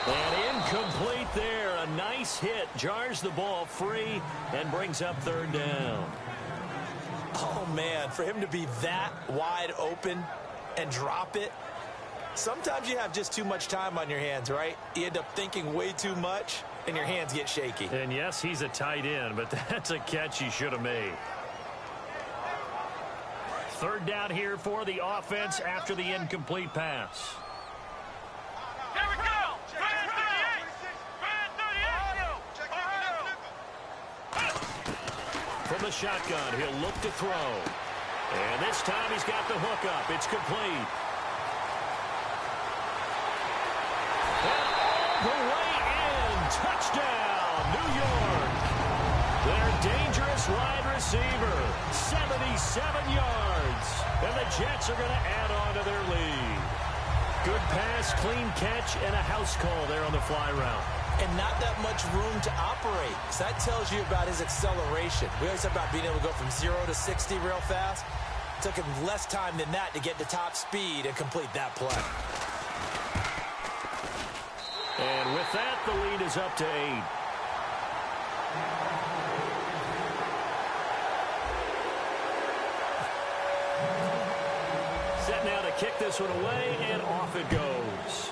And incomplete there. A nice hit. Jars the ball free and brings up third down. Oh, man, for him to be that wide open and drop it. Sometimes you have just too much time on your hands, right? You end up thinking way too much. and your hands get shaky. And yes, he's a tight end, but that's a catch he should have made. Third down here for the offense after the incomplete pass. Here we go. Brand 38. From the shotgun, he'll look to throw. And this time he's got the hook up. It's complete. And all the way in. Touchdown, New York. Their dangerous wide receiver, 77 yards. And the Jets are going to add on to their lead. Good pass, clean catch, and a house call there on the fly route. And not that much room to operate. So that tells you about his acceleration. We always talk about being able to go from 0 to 60 real fast. It took him less time than that to get to top speed and complete that play. And with that, the lead is up to 8. Set now to kick this one away, and off it goes.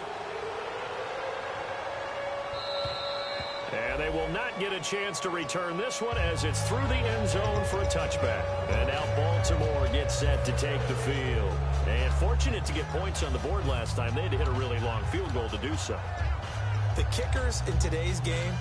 And they will not get a chance to return this one as it's through the end zone for a touchback. And now Baltimore gets set to take the field. And fortunate to get points on the board last time. They had to hit a really long field goal to do so. The kickers in today's game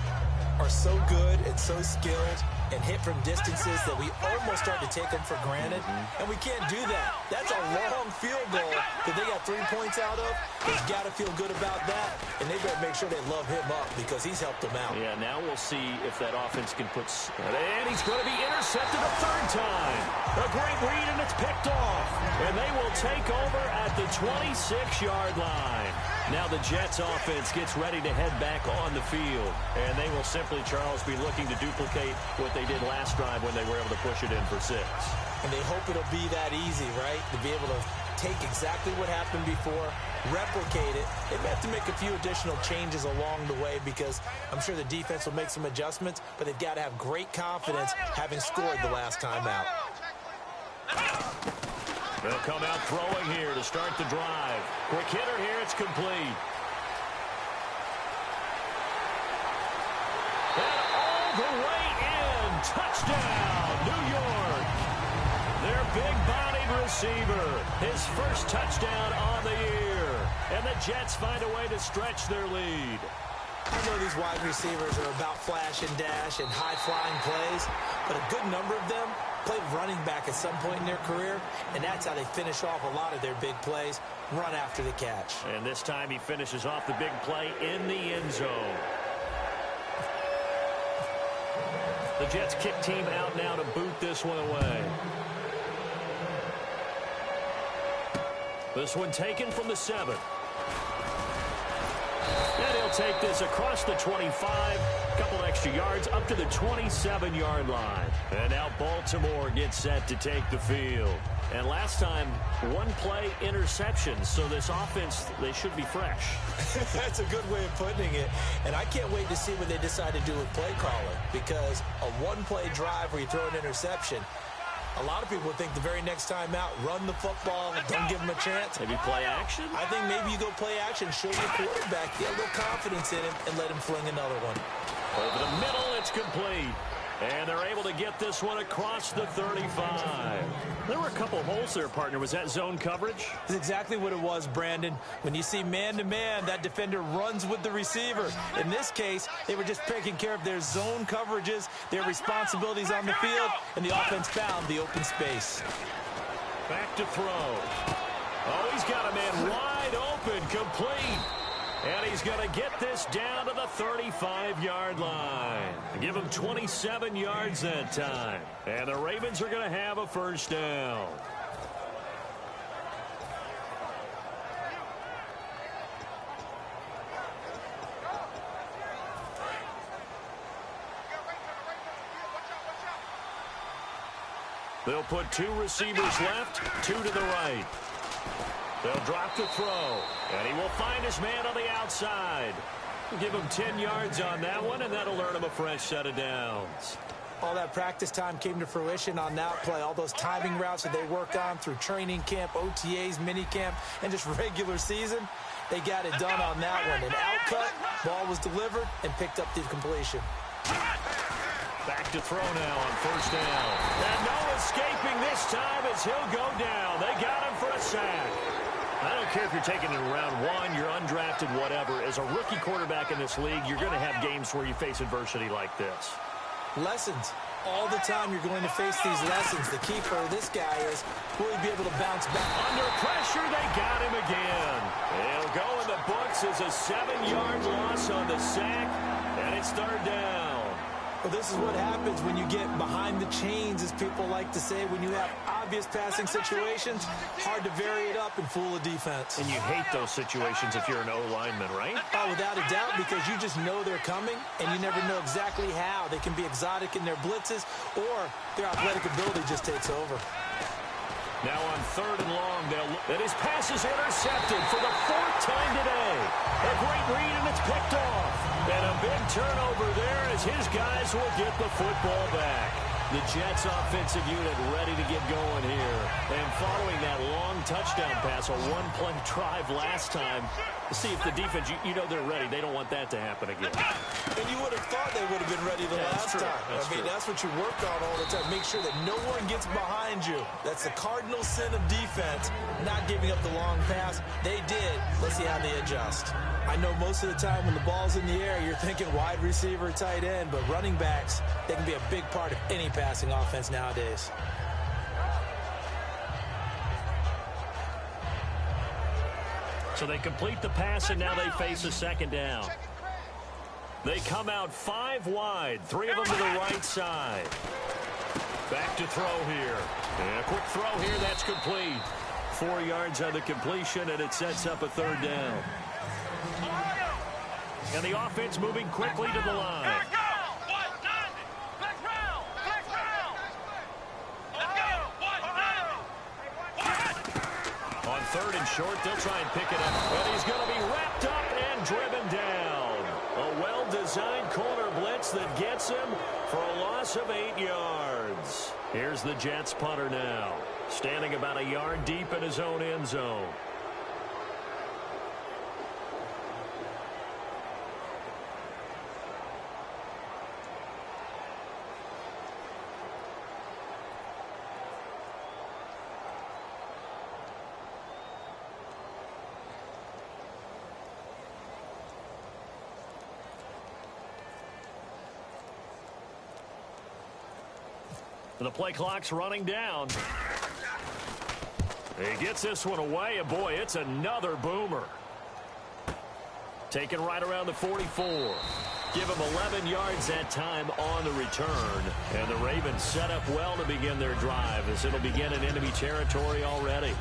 are so good and so skilled and hit from distances that we almost start to take them for granted. And we can't do that. That's a long field goal that they got 3 points out of. They've got to feel good about that, and they better make sure they love him up because he's helped them out. Yeah, now we'll see if that offense can put... And he's going to be intercepted a third time. A great read, and it's picked off. And they will take over at the 26-yard line. Now the Jets offense gets ready to head back on the field. And they will simply, Charles, be looking to duplicate what they did last drive when they were able to push it in for 6. And they hope it'll be that easy, right? To be able to take exactly what happened before, replicate it. They may have to make a few additional changes along the way because I'm sure the defense will make some adjustments, but they've got to have great confidence having scored the last time out. They'll come out throwing here to start the drive. Quick hitter here, it's complete. And all the way in. Touchdown, New York. Their big-bodied receiver. His first touchdown on the year. And the Jets find a way to stretch their lead. I know these wide receivers are about flash and dash and high-flying plays, but a good number of them played running back at some point in their career, and that's how they finish off a lot of their big plays, run after the catch. And this time he finishes off the big play in the end zone. The Jets kick team out now to boot this one away. This one taken from the 7. And he'll take this across the 25, a couple extra yards up to the 27-yard line. And now Baltimore gets set to take the field. And last time, one play interception, so this offense, they should be fresh. That's a good way of putting it. And I can't wait to see what they decide to do with play calling, because a one-play drive where you throw an interception, a lot of people think the very next time out, run the football, don't give him a chance. Maybe play action? I think maybe you go play action, show your quarterback, get a little confidence in him, and let him fling another one. Over the middle, it's complete. And they're able to get this one across the 35. There were a couple holes there, partner. Was that zone coverage? That's exactly what it was, Brandon. When you see man-to-man, that defender runs with the receiver. In this case, they were just taking care of their zone coverages, their responsibilities on the field, and the offense found the open space. Back to throw. Oh, he's got a man wide open, complete. And he's going to get this down to the 35-yard line. Give him 27 yards that time. And the Ravens are going to have a first down. They'll put 2 receivers left, 2 to the right. They'll drop the throw, and he will find his man on the outside. We'll give him 10 yards on that one, and that'll earn him a fresh set of downs. all that practice time came to fruition on that play. All those timing routes that they worked on through training camp, OTAs, minicamp, and just regular season, they got it done on that one. An outcut, ball was delivered, and picked up the completion. Back to throw now on first down. And no escaping this time as he'll go down. They got him for a sack. I don't care if you're taking it in round one, you're undrafted, whatever. As a rookie quarterback in this league, you're going to have games where you face adversity like this. Lessons. All the time you're going to face these lessons. The key for this guy is, will he be able to bounce back? Under pressure, they got him again. He'll go in the books as a 7-yard loss on the sack, and it's third down. Well, this is what happens when you get behind the chains, as people like to say. When you have obvious passing situations, hard to vary it up and fool a defense. And you hate those situations if you're an O-lineman, right? Oh, without a doubt, because you just know they're coming, and you never know exactly how. They can be exotic in their blitzes, or their athletic ability just takes over. Now on third and long, and his pass is intercepted for the 4th time today. A great read, and it's picked off. And a big turnover there as his guys will get the football back. The Jets offensive unit ready to get going here. And following that long touchdown pass, a one-play drive last time, to see if the defense, you know they're ready. They don't want that to happen again. And you would have thought they would have been ready the last time. That's what you work on all the time. Make sure that no one gets behind you. That's the cardinal sin of defense, not giving up the long pass. They did. Let's see how they adjust. I know most of the time when the ball's in the air, you're thinking wide receiver, tight end, but running backs, they can be a big part of any passing offense nowadays. So they complete the pass, and now they face a second down. They come out 5 wide, 3 of them to the right side. Back to throw here. And a quick throw here, that's complete. 4 yards on the completion, and it sets up a third down. And the offense moving quickly to the line. On third and short, they'll try and pick it up. And he's going to be wrapped up and driven down. A well-designed corner blitz that gets him for a loss of 8 yards. Here's the Jets punter now, standing about a yard deep in his own end zone. The play clock's running down. He gets this one away, and boy, it's another boomer. Taken right around the 44. Give him 11 yards that time on the return. And the Ravens set up well to begin their drive, as it'll begin in enemy territory already.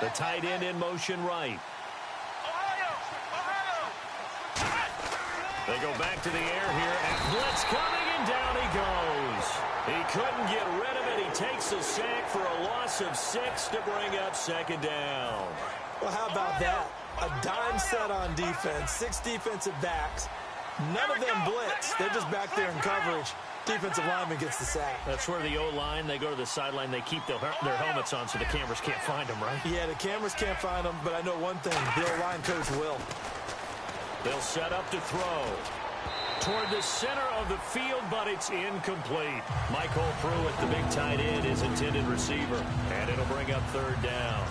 The tight end in motion right. They go back to the air here, and blitz coming, and down he goes. He couldn't get rid of it. He takes a sack for a loss of 6 to bring up second down. Well, how about that? A dime set on defense, 6 defensive backs. None of them blitz. They're just back there in coverage. Defensive lineman gets the sack. That's where the O-line, they go to the sideline, they keep their helmets on so the cameras can't find them, right? Yeah, the cameras can't find them, but I know one thing, the O-line coach will. They'll set up to throw. Toward the center of the field, but it's incomplete. Michael Pruitt, the big tight end, is intended receiver, and it'll bring up third down.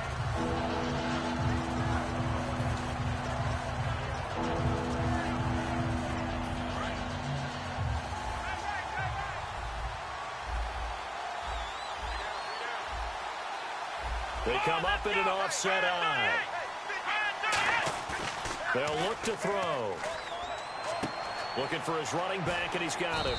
They come up in an offset eye. They'll look to throw. Looking for his running back, and he's got him.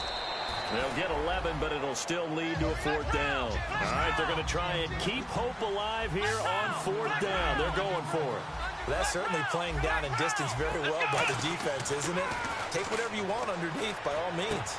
They'll get 11, but it'll still lead to a 4th down. All right, they're going to try and keep hope alive here on 4th down. They're going for it. That's certainly playing down in distance very well by the defense, isn't it? Take whatever you want underneath by all means.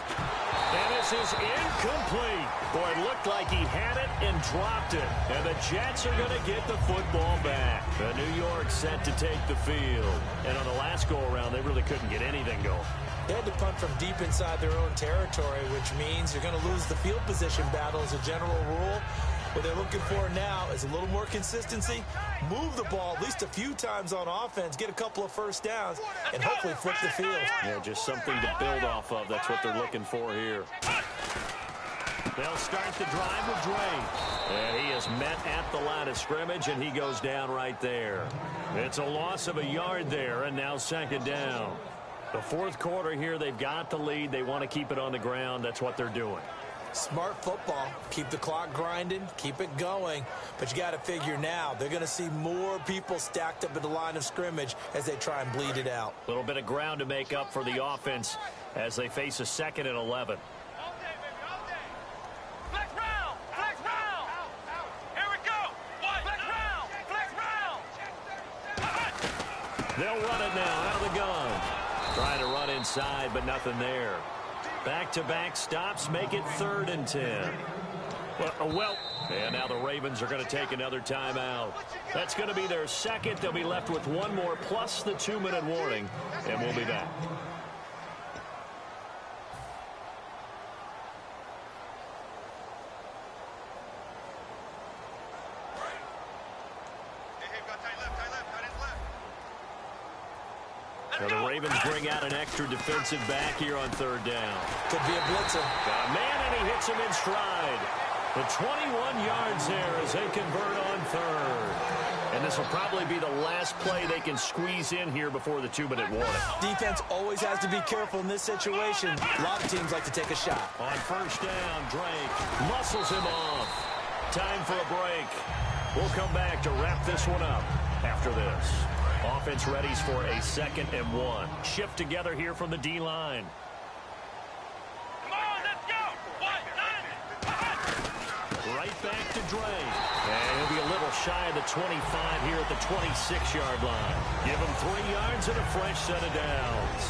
And this is incomplete. Boy, it looked like he had it and dropped it. And the Jets are going to get the football back. The New York set to take the field. And on the last go-around, they really couldn't get anything going. They had to punt from deep inside their own territory, which means you're going to lose the field position battle as a general rule. What they're looking for now is a little more consistency, move the ball at least a few times on offense, get a couple of first downs, and hopefully flip the field. Yeah, just something to build off of. That's what they're looking for here. They'll start the drive with Drake. And he is met at the line of scrimmage, and he goes down right there. It's a loss of a yard there, and now second down. The fourth quarter here, they've got the lead. They want to keep it on the ground. That's what they're doing. Smart football. Keep the clock grinding, keep it going. But you got to figure now, they're going to see more people stacked up at the line of scrimmage as they try and bleed it out. A little bit of ground to make up for the offense as they face a 2nd and 11. They'll run it now out of the gun. Trying to run inside, but nothing there. Back-to-back stops make it 3rd and 10. Well, and now the Ravens are going to take another timeout. That's going to be their second. They'll be left with one more plus the 2-minute warning, and we'll be back. So the Ravens bring out an extra defensive back here on 3rd down. Could be a blitzer. Man, and he hits him in stride. The 21 yards there as they convert on 3rd. And this will probably be the last play they can squeeze in here before the 2-minute warning. Defense always has to be careful in this situation. A lot of teams like to take a shot. On 1st down, Drake muscles him off. Time for a break. We'll come back to wrap this one up after this. Offense readies for a 2nd and 1. Shift together here from the D-line. Come on, let's go! Right back to Drake. And he'll be a little shy of the 25 here at the 26-yard line. Give him 3 yards and a fresh set of downs.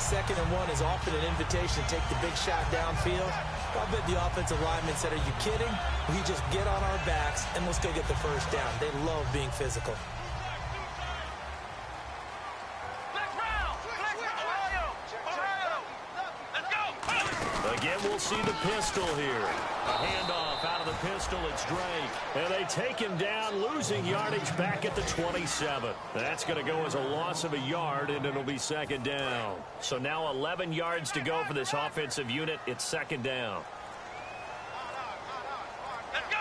2nd and 1 is often an invitation to take the big shot downfield. I'll bet the offensive lineman said, are you kidding? We just get on our backs and let's go get the first down. They love being physical. Again, we'll see the pistol here. A handoff out of the pistol. It's Drake. And they take him down, losing yardage back at the 27. That's going to go as a loss of a yard, and it'll be 2nd down. So now 11 yards to go for this offensive unit. It's 2nd down. Let's go!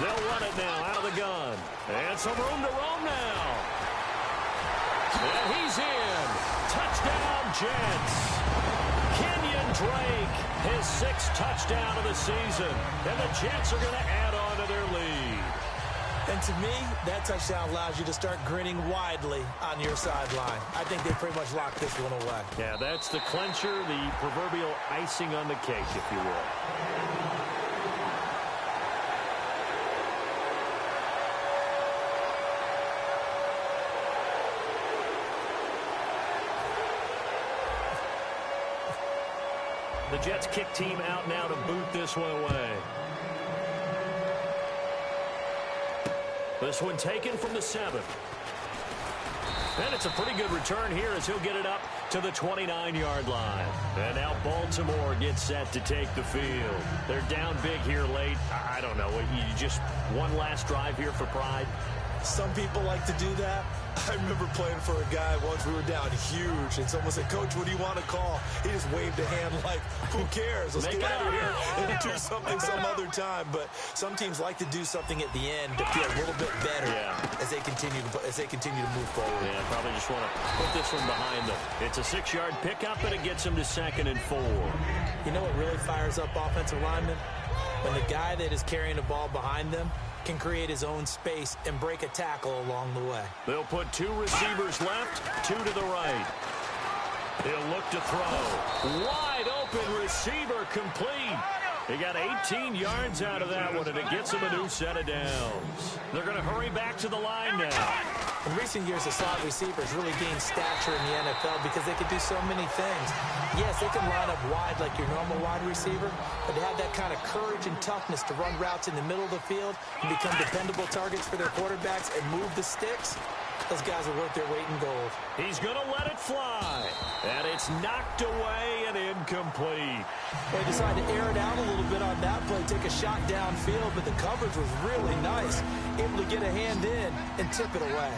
They'll run it now out of the gun. And some room to roam now. And he's in. Touchdown, Jets. Kenyon Drake, his 6th touchdown of the season. And the Jets are going to add on to their lead. And to me, that touchdown allows you to start grinning widely on your sideline. I think they pretty much locked this one away. Yeah, that's the clincher, the proverbial icing on the cake, if you will. The Jets kick team out now to boot this one away. This one taken from the 7. And it's a pretty good return here as he'll get it up to the 29-yard line. And now Baltimore gets set to take the field. They're down big here late. I don't know. You just one last drive here for pride. Some people like to do that. I remember playing for a guy once. We were down huge, and someone said, Coach, what do you want to call? He just waved a hand like, who cares? Let's get out of here and do something some other time. But some teams like to do something at the end to feel a little bit better as they continue to move forward. Yeah, probably just want to put this one behind them. It's a 6-yard pickup, and it gets them to 2nd and 4. You know what really fires up offensive linemen? When the guy that is carrying the ball behind them can create his own space and break a tackle along the way. They'll put 2 receivers left, 2 to the right. He'll look to throw. Wide open receiver complete. He got 18 yards out of that one, and it gets him a new set of downs. They're going to hurry back to the line now. In recent years, the slot receivers really gained stature in the NFL because they could do so many things. Yes, they can line up wide like your normal wide receiver, but to have that kind of courage and toughness to run routes in the middle of the field and become dependable targets for their quarterbacks and move the sticks, those guys are worth their weight in gold. He's going to let it fly, and it's knocked away and incomplete. They decided to air it out a little bit on that play, take a shot downfield, but the coverage was really nice, able to get a hand in and tip it away.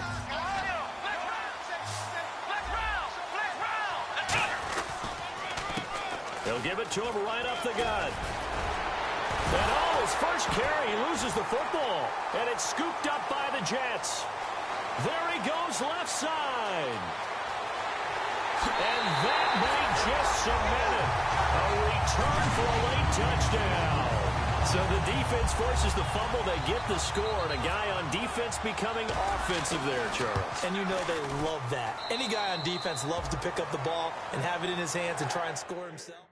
They'll give it to him right up the gut. And his first carry, he loses the football, and it's scooped up by the Jets. There he goes left side. And that might just cement it. A return for a late touchdown. So the defense forces the fumble. They get the score. And a guy on defense becoming offensive there, Charles. And you know they love that. Any guy on defense loves to pick up the ball and have it in his hands and try and score himself.